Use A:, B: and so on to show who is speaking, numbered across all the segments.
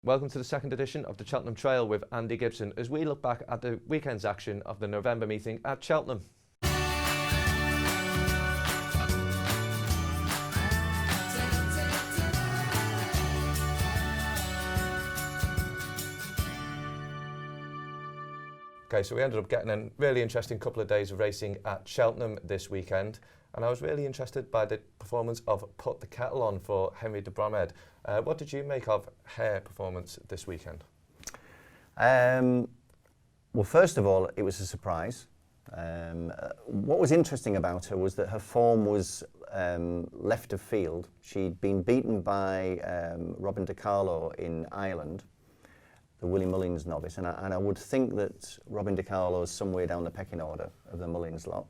A: Welcome to the second edition of the Cheltenham Trail with Andy Gibson as we look back at the weekend's action of the November meeting at Cheltenham. Okay, so we ended up getting a really interesting couple of days of racing at Cheltenham this weekend, and I was really interested by the performance of Put the Kettle On for Henry de Bromhead. What did you make of her performance this weekend?
B: Well, first of all, it was a surprise. What was interesting about her was that her form was left of field. She'd been beaten by Robin De Carlo in Ireland, the Willie Mullins novice, and I would think that Robin De Carlo is somewhere down the pecking order of the Mullins lot.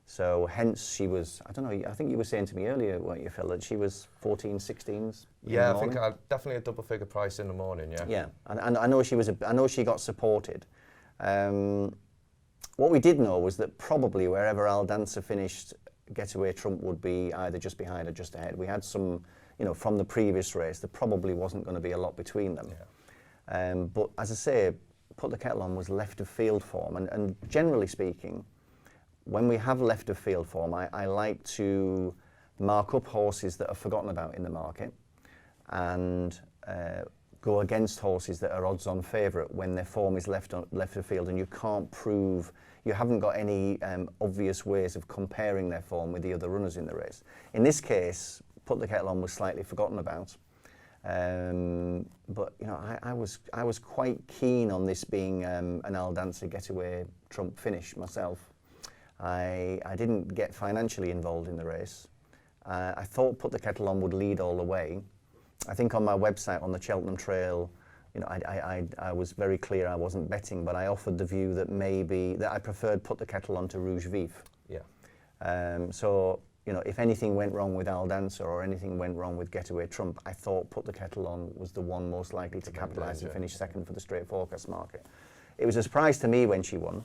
B: So hence she was, I don't know, I think you were saying to me earlier, weren't you, Phil, that she was 14, 16s?
A: Yeah, I think definitely a double figure price in the morning, yeah.
B: Yeah, and I know she got supported. What we did know was that probably wherever Al Dancer finished, Getaway Trump would be either just behind or just ahead. We had some, from the previous race, there probably wasn't going to be a lot between them. Yeah. But as I say, Put the Kettle On was left of field form, and generally speaking, when we have left of field form, I like to mark up horses that are forgotten about in the market and go against horses that are odds-on favourite when their form is left of field and you can't prove, you haven't got any obvious ways of comparing their form with the other runners in the race. In this case, Put the Kettle On was slightly forgotten about. But I was quite keen on this being an Al Dancer Getaway Trump finish myself. I didn't get financially involved in the race. I thought Put the Kettle On would lead all the way. I think on my website on the Cheltenham Trail, I was very clear I wasn't betting, but I offered the view that maybe I preferred Put the Kettle On to Rouge Vif. Yeah. So if anything went wrong with Al Dancer or anything went wrong with Getaway Trump, I thought Put the Kettle On was the one most likely to capitalise and finish second for the straight forecast market. It was a surprise to me when she won.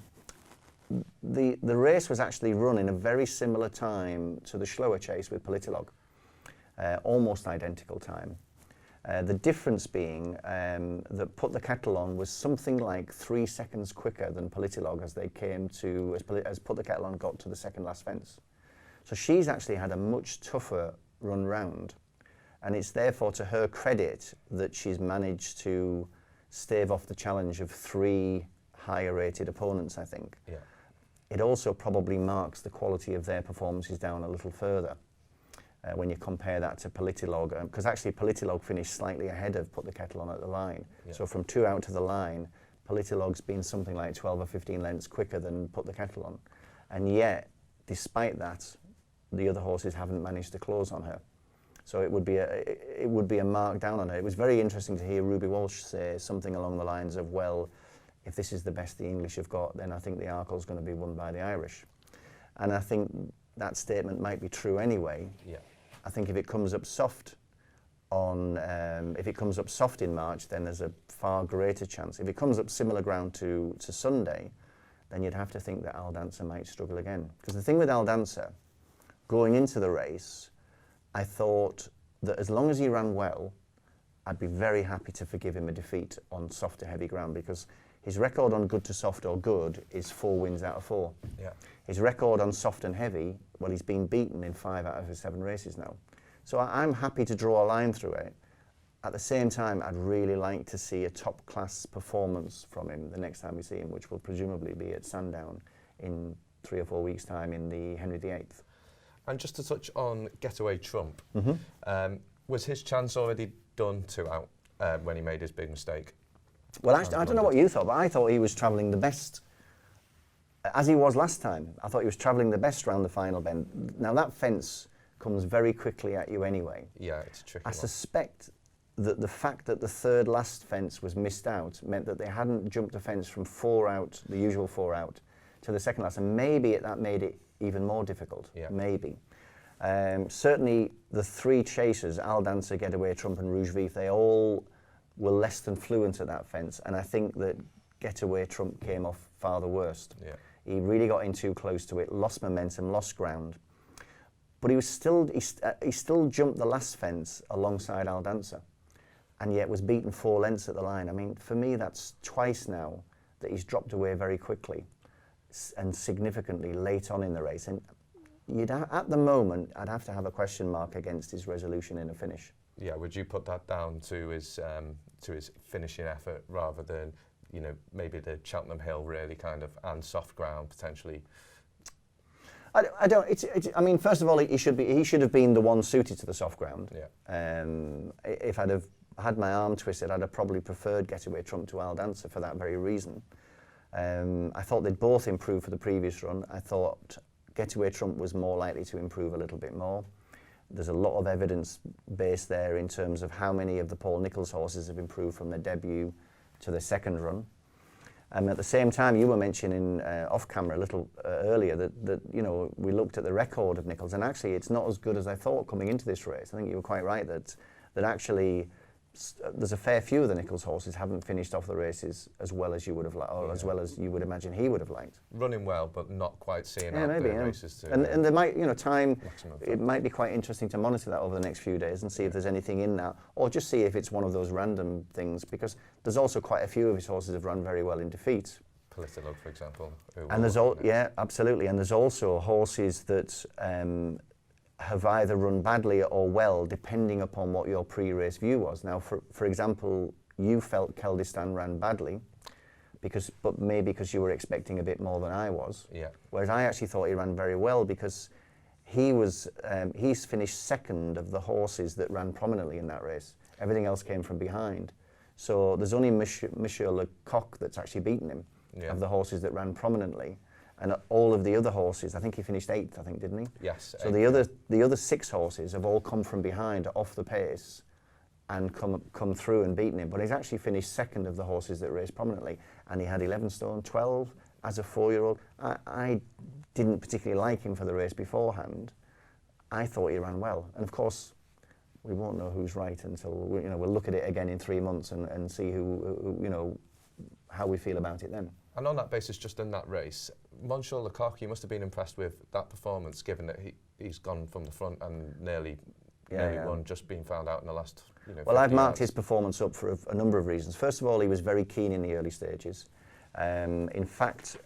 B: The race was actually run in a very similar time to the Schloer chase with Politolog, almost identical time. The difference being that Put the Kettle On was something like 3 seconds quicker than Politolog as Put the Kettle On got to the second last fence. So she's actually had a much tougher run round, and it's therefore to her credit that she's managed to stave off the challenge of 3 higher rated opponents, I think. Yeah. It also probably marks the quality of their performances down a little further when you compare that to Politolog, because actually Politolog finished slightly ahead of Put the Kettle On at the line. Yeah. So from 2 out to the line, Politolog's been something like 12 or 15 lengths quicker than Put the Kettle On. And yet, despite that, the other horses haven't managed to close on her. So it would be a mark down on her. It was very interesting to hear Ruby Walsh say something along the lines of, well, if this is the best the English have got, then I think the Arkle's going to be won by the Irish. And I think that statement might be true anyway. Yeah. I think if it comes up soft in March, then there's a far greater chance. If it comes up similar ground to Sunday, then you'd have to think that Al Dancer might struggle again. Because the thing with Al Dancer, going into the race, I thought that as long as he ran well, I'd be very happy to forgive him a defeat on soft to heavy ground, because his record on good to soft or good is 4 wins out of 4. Yeah. His record on soft and heavy, well, he's been beaten in 5 out of his 7 races now. So I'm happy to draw a line through it. At the same time, I'd really like to see a top class performance from him the next time we see him, which will presumably be at Sandown in 3 or 4 weeks' time in the Henry VIII.
A: And just to touch on Getaway Trump, was his chance already done 2 out when he made his big mistake?
B: Well, actually, I don't know what you thought, but I thought he was travelling the best, as he was last time. I thought he was travelling the best round the final bend. Now, that fence comes very quickly at you anyway.
A: Yeah, it's a tricky
B: I
A: one.
B: suspect that the fact that the 3rd last fence was missed out meant that they hadn't jumped a fence from 4 out, the usual 4 out, to the second last, and maybe that made it even more difficult. Yeah. Maybe. Certainly, the 3 chasers, Al Dancer, Getaway Trump and Rouge Vif, they all were less than fluent at that fence, and I think that Getaway Trump came off far the worst. Yeah. He really got in too close to it, lost momentum, lost ground, but he still jumped the last fence alongside Al Dancer. and yet was beaten 4 lengths at the line. I mean, for me, that's twice now that he's dropped away very quickly and significantly late on in the race. And at the moment, I'd have to have a question mark against his resolution in a finish.
A: Yeah, would you put that down to his finishing effort rather than, you know, maybe the Cheltenham Hill really kind of, and soft ground potentially?
B: I don't. I mean, first of all, he should have been the one suited to the soft ground.
A: Yeah.
B: If I'd have had my arm twisted, I'd have probably preferred Getaway Trump to Al Dancer for that very reason. I thought they'd both improve for the previous run. I thought Getaway Trump was more likely to improve a little bit more. There's a lot of evidence based there in terms of how many of the Paul Nicholls horses have improved from their debut to their second run. At the same time, you were mentioning off camera a little earlier that you know, we looked at the record of Nicholls, and actually it's not as good as I thought coming into this race. I think you were quite right that actually there's a fair few of the Nicholls horses haven't finished off the races as well as you would have liked, or as well as you would imagine he would have liked.
A: Running well, but not quite seeing out
B: maybe,
A: the races too.
B: And there might, you know, it might be quite interesting to monitor that over the next few days and see if there's anything in that, or just see if it's one of those random things, because there's also quite a few of his horses have run very well in defeat.
A: Politolog, for example.
B: And there's absolutely, and there's also horses that have either run badly or well, depending upon what your pre-race view was. Now, for example, you felt Kurdistan ran badly, but maybe because you were expecting a bit more than I was.
A: Yeah.
B: Whereas I actually thought he ran very well because he's finished second of the horses that ran prominently in that race. Everything else came from behind. So there's only Monsieur Lecoq that's actually beaten him of the horses that ran prominently. And all of the other horses, I think he finished 8th, I think, didn't he?
A: Yes.
B: So the other 6 horses have all come from behind, off the pace, and come through and beaten him. But he's actually finished second of the horses that raced prominently, and he had 11 stone 12 as a 4-year-old. I didn't particularly like him for the race beforehand. I thought he ran well, and of course, we won't know who's right until we'll look at it again in 3 months and see who how we feel about it then.
A: And on that basis, just in that race, Monsieur Lecoq, you must have been impressed with that performance, given that he's gone from the front and nearly won, just being found out in the last.
B: Well, I've marked his performance up for a number of reasons. First of all, he was very keen in the early stages. In fact,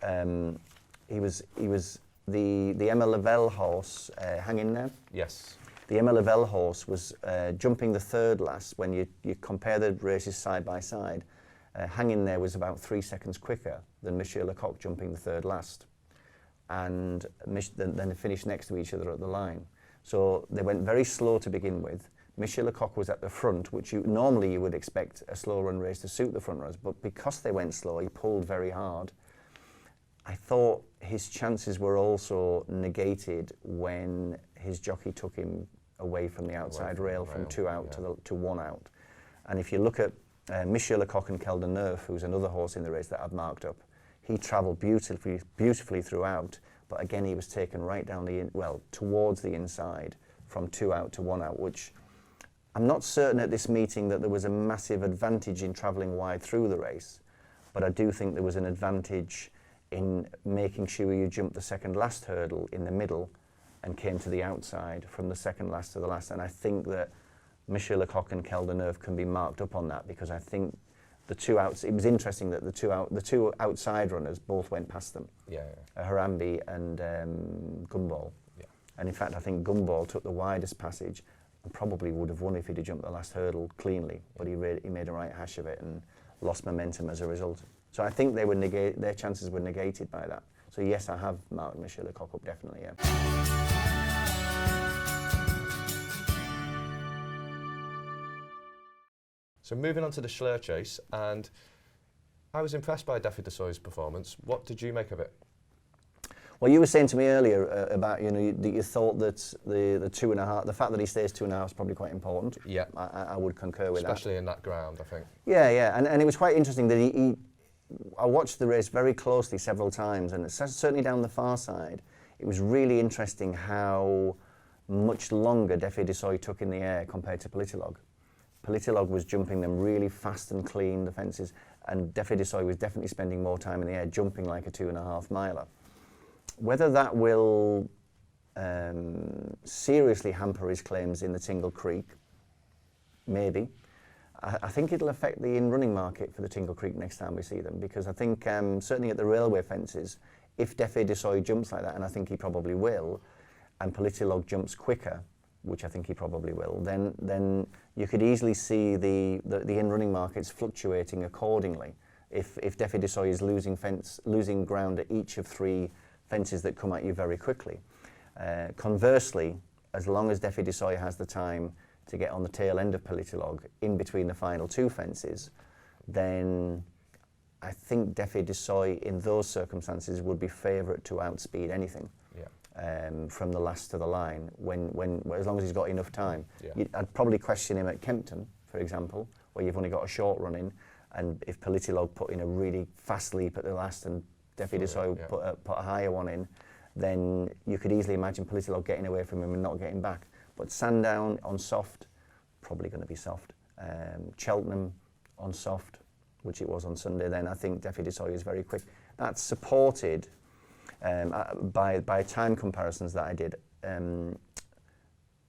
B: he was the Emma Lavelle horse hanging there.
A: Yes.
B: The Emma Lavelle horse was jumping the third last when you compare the races side by side. Hanging there was about 3 seconds quicker than Monsieur Lecoq jumping the third last, and then they finished next to each other at the line. So they went very slow to begin with. Monsieur Lecoq was at the front, which normally you would expect a slow run race to suit the front runners, but because they went slow, he pulled very hard. I thought his chances were also negated when his jockey took him away from the outside rail from 2 out to 1 out. And if you look at Monsieur Lecoq and Kel de Neuf, who's another horse in the race that I've marked up, he travelled beautifully throughout, but again he was taken right down towards the inside from 2 out to 1 out, which I'm not certain at this meeting that there was a massive advantage in travelling wide through the race, but I do think there was an advantage in making sure you jumped the second last hurdle in the middle and came to the outside from the second last to the last. And I think that Monsieur Lecoq and Kel de Neuf can be marked up on that, because I think the 2 outs. It was interesting that the two outside runners both went past them. Harambe and Gumball. Yeah. And in fact, I think Gumball took the widest passage and probably would have won if he'd have jumped the last hurdle cleanly. But he made a right hash of it and lost momentum as a result. So I think their chances were negated by that. So yes, I have marked Monsieur Lecoq up definitely. Yeah.
A: So moving on to the Schleur Chase, and I was impressed by Daffy Desoy's performance. What did you make of it?
B: Well, you were saying to me earlier about that you thought that the 2.5, the fact that he stays 2.5 is probably quite important.
A: Yeah,
B: I would concur with that.
A: Especially in that ground, I think.
B: Yeah, and it was quite interesting that I watched the race very closely several times, and certainly down the far side, it was really interesting how much longer Daffy Desoy took in the air compared to Politolog. Politolog was jumping them really fast and clean, the fences, and Daffy Desoy was definitely spending more time in the air, jumping like a 2.5 miler. Whether that will seriously hamper his claims in the Tingle Creek, maybe. I think it'll affect the in-running market for the Tingle Creek next time we see them, because I think certainly at the railway fences, if Defe Desoy jumps like that, and I think he probably will, and Politolog jumps quicker, which I think he probably will, then you could easily see the in-running markets fluctuating accordingly. If Defe Desoy is losing ground at each of 3 fences that come at you very quickly. Conversely, as long as Defe Desoy has the time to get on the tail end of Politolog in between the final 2 fences, then I think Defe Desoy in those circumstances would be favourite to outspeed anything. From the last to the line, as long as he's got enough time. I'd probably question him at Kempton, for example, where you've only got a short run in, and if Politolog put in a really fast leap at the last and Defe Desoy put a higher one in, then you could easily imagine Politolog getting away from him and not getting back. But Sandown on soft, probably going to be soft. Cheltenham on soft, which it was on Sunday, then I think Defe Desoy is very quick. That's supported by time comparisons that I did.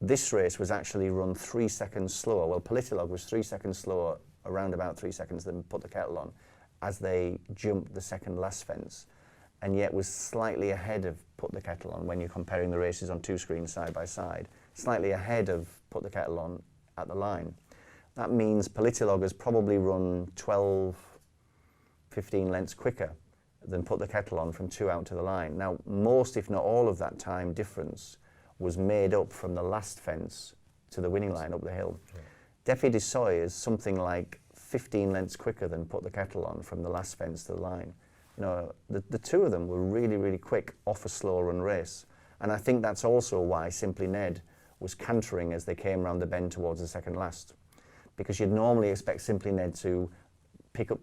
B: This race was actually run 3 seconds slower. Well, Politolog was 3 seconds slower, around about 3 seconds, than Put the Kettle On, as they jumped the second last fence, and yet was slightly ahead of Put the Kettle On when you're comparing the races on 2 screens side by side, slightly ahead of Put the Kettle On at the line. That means Politolog has probably run 12, 15 lengths quicker than Put the Kettle On from 2 out to the line. Now, most, if not all, of that time difference was made up from the last fence to the winning line up the hill. Defe Desoy is something like 15 lengths quicker than Put the Kettle On from the last fence to the line. You know, the 2 of them were really, really quick off a slow run race. And I think that's also why Simply Ned was cantering as they came round the bend towards the second last. Because you'd normally expect Simply Ned to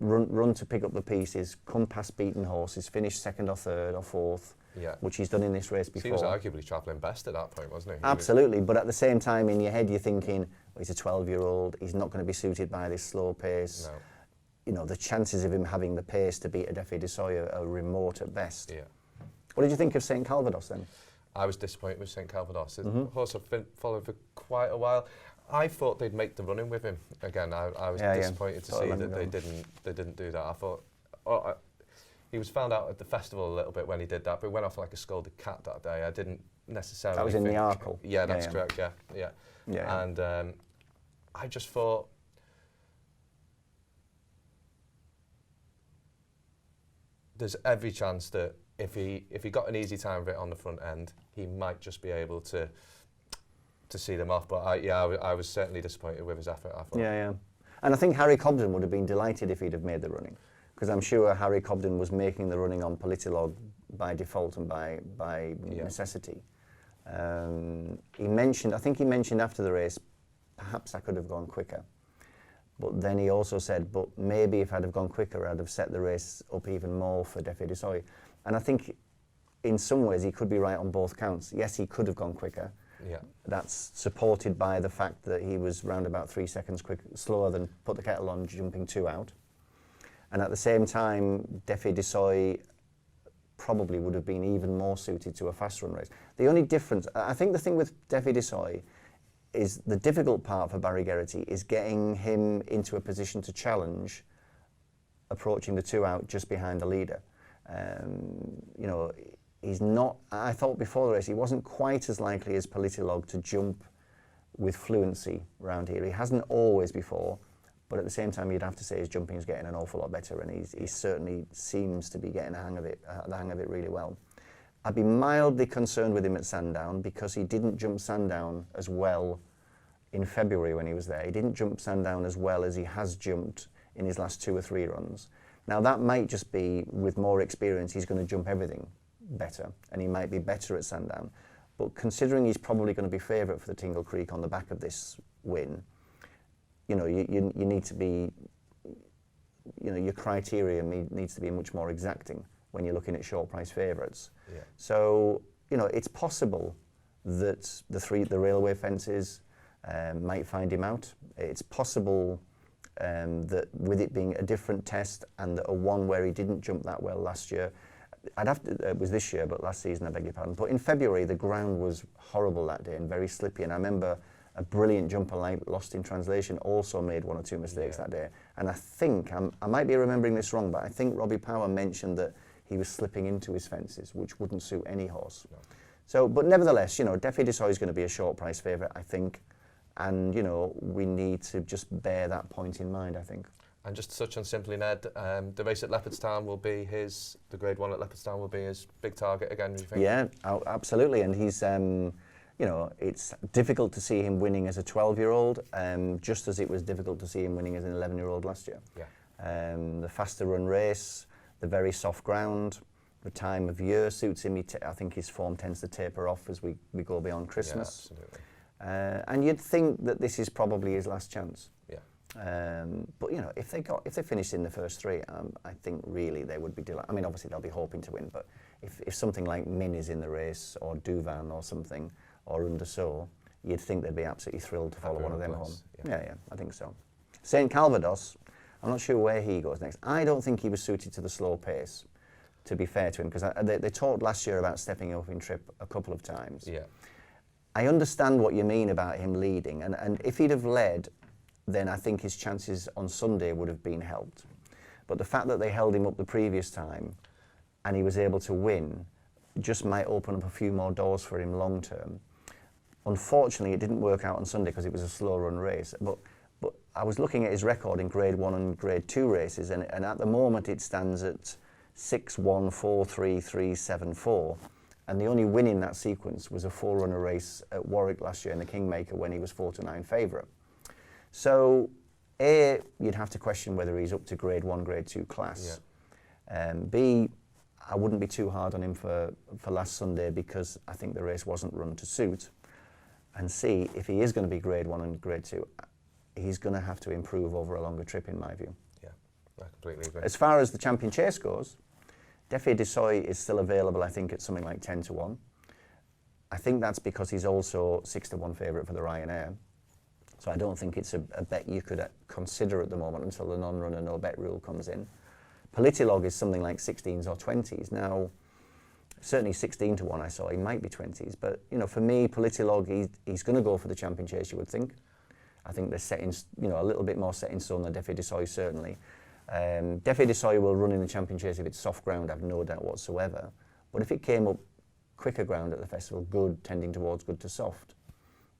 B: run to pick up the pieces, come past beaten horses, finish second or third or fourth, which he's done in this race before.
A: He was arguably travelling best at that point, wasn't he?
B: Absolutely, but at the same time in your head you're thinking, well, he's a 12-year-old, he's not going to be suited by this slow pace.
A: No.
B: You know, the chances of him having the pace to beat a Defe Desoy are remote at best.
A: Yeah.
B: What did you think of St Calvados then?
A: I was disappointed with St Calvados. It's a horse I've been following for quite a while. I thought they'd make the running with him. Again, I was disappointed to see that they didn't do that. I thought he was found out at the festival a little bit when he did that, but he went off like a scolded cat that day. I didn't necessarily
B: That was in the Arkle.
A: Yeah, that's correct, yeah. And I just thought there's every chance that if he got an easy time of it on the front end, he might just be able to see them off. But I was certainly disappointed with his effort, I thought.
B: Yeah. And I think Harry Cobden would have been delighted if he'd have made the running, because I'm sure Harry Cobden was making the running on Politolog by default and by necessity. I think he mentioned after the race, perhaps I could have gone quicker. But then he also said, but maybe if I'd have gone quicker, I'd have set the race up even more for Defe Desoy. And I think in some ways he could be right on both counts. Yes, he could have gone quicker.
A: Yeah.
B: That's supported by the fact that he was round about 3 seconds slower than Put the Kettle On, jumping 2 out. And at the same time, Defe Desoy probably would have been even more suited to a fast run race. The only difference, I think the thing with Defe Desoy is the difficult part for Barry Geraghty is getting him into a position to challenge, approaching the 2 out just behind the leader. You know, he's not, I thought before the race, he wasn't quite as likely as Politolog to jump with fluency around here. He hasn't always before, but at the same time, you'd have to say his jumping is getting an awful lot better, and he certainly seems to be getting the hang of it really well. I'd be mildly concerned with him at Sandown because he didn't jump Sandown as well in February when he was there. He didn't jump Sandown as well as he has jumped in his last 2 or 3 runs. Now that might just be, with more experience, he's going to jump everything better, and he might be better at Sandown. But considering he's probably going to be favourite for the Tingle Creek on the back of this win, you know, you need to be, you know, your criteria needs to be much more exacting when you're looking at short price favourites.
A: Yeah.
B: So, you know, it's possible that the railway fences might find him out. It's possible that with it being a different test and a one where he didn't jump that well last year, it was this year, but last season, I beg your pardon. But in February, the ground was horrible that day and very slippy. And I remember a brilliant jumper like Lost in Translation also made one or two mistakes that day. And I think, I might be remembering this wrong, but I think Robbie Power mentioned that he was slipping into his fences, which wouldn't suit any horse.
A: No.
B: So, but nevertheless, you know, Defi Desoy is going to be a short price favourite, I think. And, you know, we need to just bear that point in mind, I think.
A: And just to touch on simply, Ned, the race at Leopardstown will be the Grade 1 at Leopardstown will be his big target again, do you think?
B: Yeah, absolutely. And he's, you know, it's difficult to see him winning as a 12-year-old, just as it was difficult to see him winning as an 11-year-old last year.
A: Yeah.
B: The faster run race, the very soft ground, the time of year suits him. I think his form tends to taper off as we go beyond Christmas.
A: Yeah, absolutely.
B: And you'd think that this is probably his last chance.
A: Yeah.
B: But you know, if they finished in the first three, I think really they would be delighted. I mean, obviously they'll be hoping to win, but if something like Min is in the race, or Duvan or something, or Undersow, you'd think they'd be absolutely thrilled to follow one of them home. Yeah, I think so. St Calvados, I'm not sure where he goes next. I don't think he was suited to the slow pace, to be fair to him, because they talked last year about stepping up in trip a couple of times.
A: Yeah.
B: I understand what you mean about him leading, and if he'd have led, then I think his chances on Sunday would have been helped. But the fact that they held him up the previous time and he was able to win just might open up a few more doors for him long term. Unfortunately, it didn't work out on Sunday because it was a slow run race. But I was looking at his record in Grade 1 and Grade 2 races, and at the moment it stands at 6-1, 4-3, 3-7-4. And the only win in that sequence was a four-runner race at Warwick last year in the Kingmaker when he was 4-9 favourite. So, A, you'd have to question whether he's up to Grade 1, Grade 2 class. Yeah. B, I wouldn't be too hard on him for last Sunday because I think the race wasn't run to suit. And C, if he is going to be Grade 1 and Grade 2, he's going to have to improve over a longer trip in my view.
A: Yeah, I completely agree.
B: As far as the Champion Chase goes, Defi Desoy is still available, I think, at something like 10-1. I think that's because he's also 6-1 favourite for the Ryanair. So I don't think it's a bet you could consider at the moment until the non-runner no bet rule comes in. Politilog is something like 16s or 20s. Now, certainly 16-1 I saw, he might be 20s, but you know, for me, Politilog, he's going to go for the Champion Chase, you would think. I think they're set in, you know, a little bit more set in stone than Defi Desoy, certainly. Defi Desoy will run in the Champion Chase if it's soft ground, I've no doubt whatsoever. But if it came up quicker ground at the festival, good, tending towards good to soft,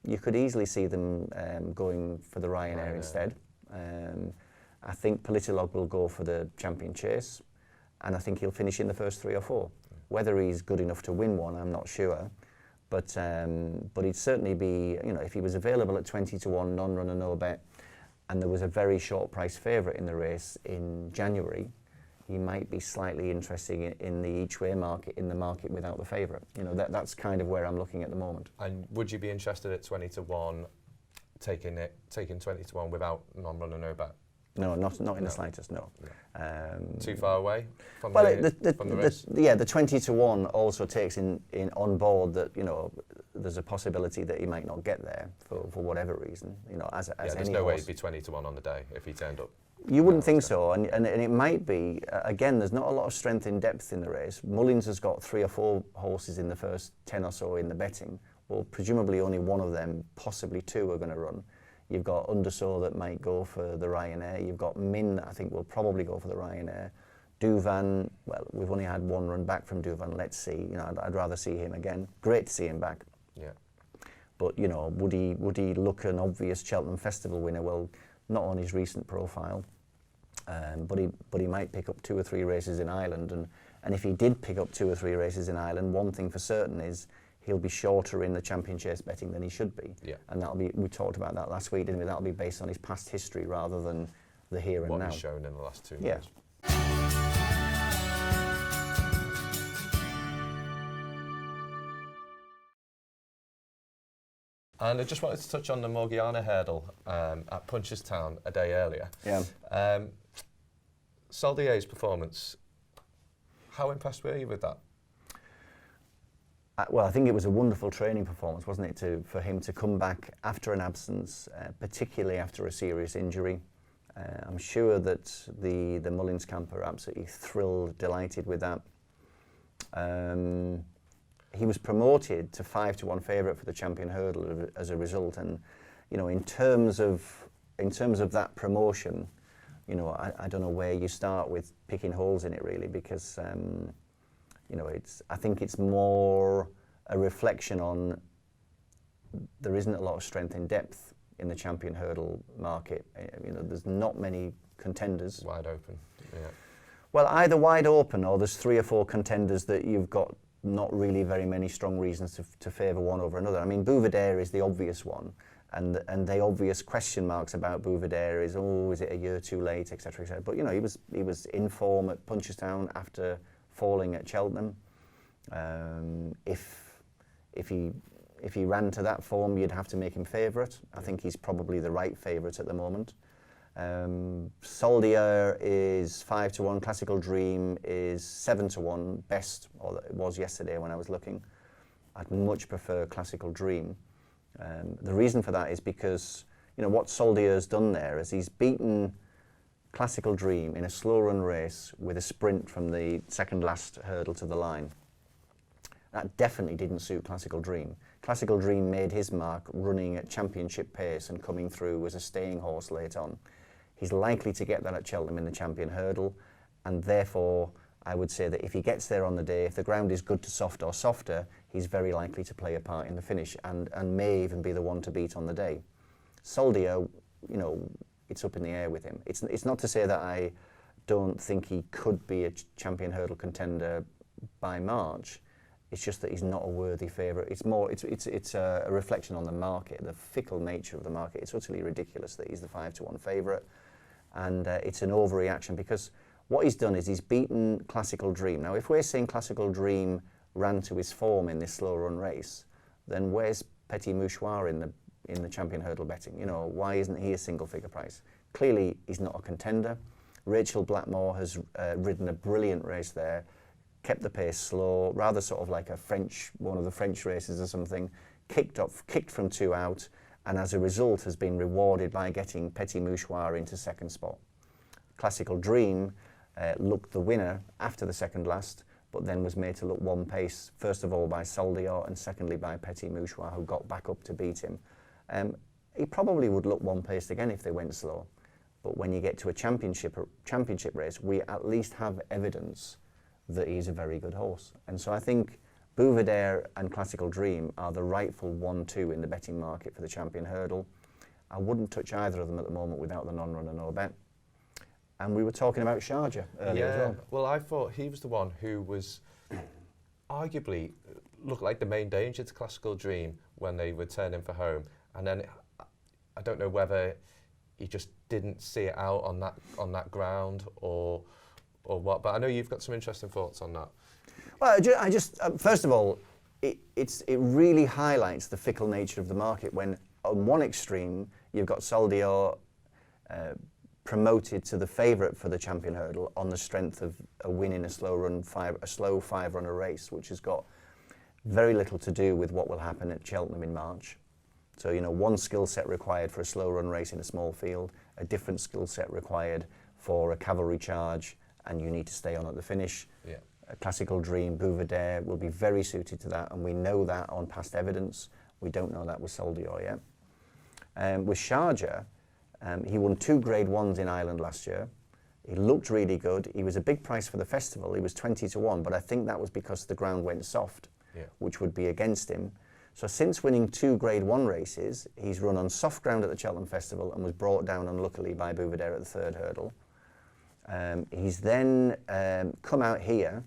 B: you could easily see them going for the Ryanair instead. I think Politilog will go for the Champion Chase, and I think he'll finish in the first 3 or 4. Whether he's good enough to win one, I'm not sure. But he'd certainly be, you know, if he was available at 20-1, non-runner, no bet, and there was a very short price favourite in the race in January, he might be slightly interesting in the each-way market, in the market without the favourite. You know, that's kind of where I'm looking at the moment.
A: And would you be interested at 20-1, taking 20-1 without non-runner, no bet?
B: No, not in the slightest, no.
A: Too far away from
B: well,
A: from the race?
B: Yeah, the 20-1 also takes in on board that, you know, there's a possibility that he might not get there for whatever reason, you know, as
A: there's
B: any
A: no way
B: horse.
A: he'd be 20-1 on the day if he turned up.
B: You wouldn't think so, and it might be. Again, there's not a lot of strength in depth in the race. Mullins has got 3 or 4 horses in the first 10 or so in the betting. Well, presumably only one of them, possibly 2, are going to run. You've got Undersow that might go for the Ryanair. You've got Min that I think will probably go for the Ryanair. Duvan, well, we've only had 1 run back from Duvan. Let's see. You know, I'd rather see him again. Great to see him back.
A: Yeah.
B: But you know, would he look an obvious Cheltenham Festival winner? Well, not on his recent profile, but he might pick up 2 or 3 races in Ireland. And if he did pick up 2 or 3 races in Ireland, one thing for certain is he'll be shorter in the Champion Chase betting than he should be.
A: Yeah.
B: And that'll be, we talked about that last week, didn't we? That'll be based on his past history rather than the here and
A: what
B: now.
A: he's shown in the last 2
B: Yeah.
A: years. And I just wanted to touch on the Morgiana hurdle at Punchestown a day earlier.
B: Yeah.
A: Soldier's performance, how impressed were you with that?
B: Well, I think it was a wonderful training performance, wasn't it, for him to come back after an absence, particularly after a serious injury. I'm sure that the Mullins camp are absolutely thrilled, delighted with that. He was promoted to 5-1 favourite for the champion hurdle as a result, and you know, in terms of that promotion, you know, I don't know where you start with picking holes in it really, because you know, I think it's more a reflection on there isn't a lot of strength in depth in the champion hurdle market. You know, there's not many contenders.
A: Wide open, yeah.
B: Well, either wide open or there's 3 or 4 contenders that you've got not really very many strong reasons to favour one over another. I mean, Bouvedere is the obvious one, and the obvious question marks about Bouvedere is, oh, is it a year too late, etc., etc. But you know, he was in form at Punchestown after falling at Cheltenham. If he ran to that form, you'd have to make him favourite. I think he's probably the right favourite at the moment. Soldier is 5-1. Classical Dream is 7-1. Best, or it was yesterday when I was looking. I'd much prefer Classical Dream. The reason for that is because, you know, what Soldier's done there is he's beaten Classical Dream in a slow run race with a sprint from the second last hurdle to the line. That definitely didn't suit Classical Dream. Classical Dream made his mark running at championship pace and coming through as a staying horse late on. He's likely to get that at Cheltenham in the champion hurdle, and therefore I would say that if he gets there on the day, if the ground is good to soft or softer, he's very likely to play a part in the finish and may even be the one to beat on the day. Soldier, you know, it's up in the air with him. It's not to say that I don't think he could be a champion hurdle contender by March. It's just that he's not a worthy favourite. It's a reflection on the market, the fickle nature of the market. It's utterly ridiculous that he's the 5-1 favourite, and it's an overreaction because what he's done is he's beaten Classical Dream. Now, if we're saying Classical Dream ran to his form in this slow run race, then where's Petit Mouchoir in the champion hurdle betting? You know, why isn't he a single figure price? Clearly, he's not a contender. Rachel Blackmore has ridden a brilliant race there, kept the pace slow, rather sort of like one of the French races or something, kicked from 2 out, and as a result has been rewarded by getting Petit Mouchoir into second spot. Classical Dream looked the winner after the second last, but then was made to look one pace, first of all by Soldier and secondly by Petit Mouchoir, who got back up to beat him. He probably would look one pace again if they went slow, but when you get to a championship race, we at least have evidence that he's a very good horse. And so I think Bouvedere and Classical Dream are the rightful 1-2 in the betting market for the champion hurdle. I wouldn't touch either of them at the moment without the non-runner no bet. And we were talking about Sharjah earlier as well.
A: Well, I thought he was the one who was arguably looked like the main danger to Classical Dream when they were turning for home. And then I don't know whether he just didn't see it out on that ground or what, but I know you've got some interesting thoughts on that.
B: Well, I just first of all, it really highlights the fickle nature of the market when on one extreme you've got Soldier promoted to the favourite for the champion hurdle on the strength of a win in a slow five-runner race, which has got very little to do with what will happen at Cheltenham in March. So, you know, one skill set required for a slow run race in a small field, a different skill set required for a cavalry charge, and you need to stay on at the finish.
A: Yeah.
B: A Classical Dream, Bouvedere will be very suited to that, and we know that on past evidence. We don't know that with Soldier yet. With Sharjah, he won 2 Grade 1s in Ireland last year. He looked really good. He was a big price for the festival. He was 20-1, but I think that was because the ground went soft, which would be against him. So since winning 2 Grade 1 races, he's run on soft ground at the Cheltenham Festival and was brought down unluckily by Bouvedere at the 3rd hurdle. He's then come out here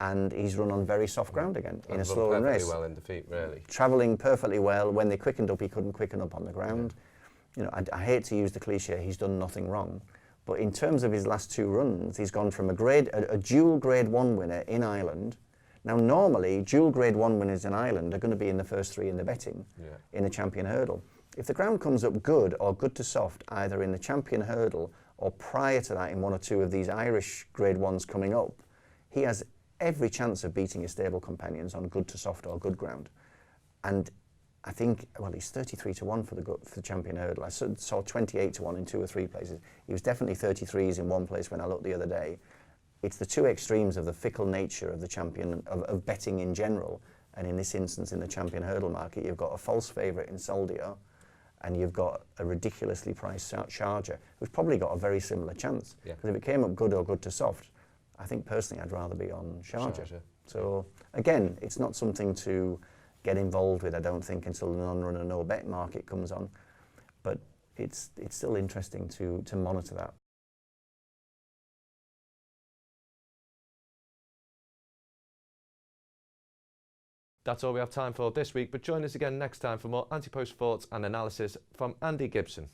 B: and he's run on very soft ground again in a slow run race.
A: Well in defeat, really.
B: Travelling perfectly well. When they quickened up, he couldn't quicken up on the ground. You know, I hate to use the cliche, he's done nothing wrong. But in terms of his last 2 runs, he's gone from a dual Grade 1 winner in Ireland. Now, normally, dual Grade 1 winners in Ireland are going to be in the first 3 in the betting in the champion hurdle. If the ground comes up good or good to soft, either in the champion hurdle or prior to that in 1 or 2 of these Irish Grade 1s coming up, he has every chance of beating his stable companions on good to soft or good ground. And I think, well, he's 33-1 for the champion hurdle. I saw 28-1 in 2 or 3 places. He was definitely 33s in one place when I looked the other day. It's the 2 extremes of the fickle nature of the champion, of betting in general. And in this instance, in the champion hurdle market, you've got a false favourite in Soldier and you've got a ridiculously priced charger who's probably got a very similar chance.
A: Yeah.
B: Because if it came up good or good to soft, I think personally I'd rather be on charger. So again, it's not something to get involved with, I don't think, until the non-run and no bet market comes on. But it's still interesting to monitor that.
A: That's all we have time for this week, but join us again next time for more anti-post thoughts and analysis from Andy Gibson.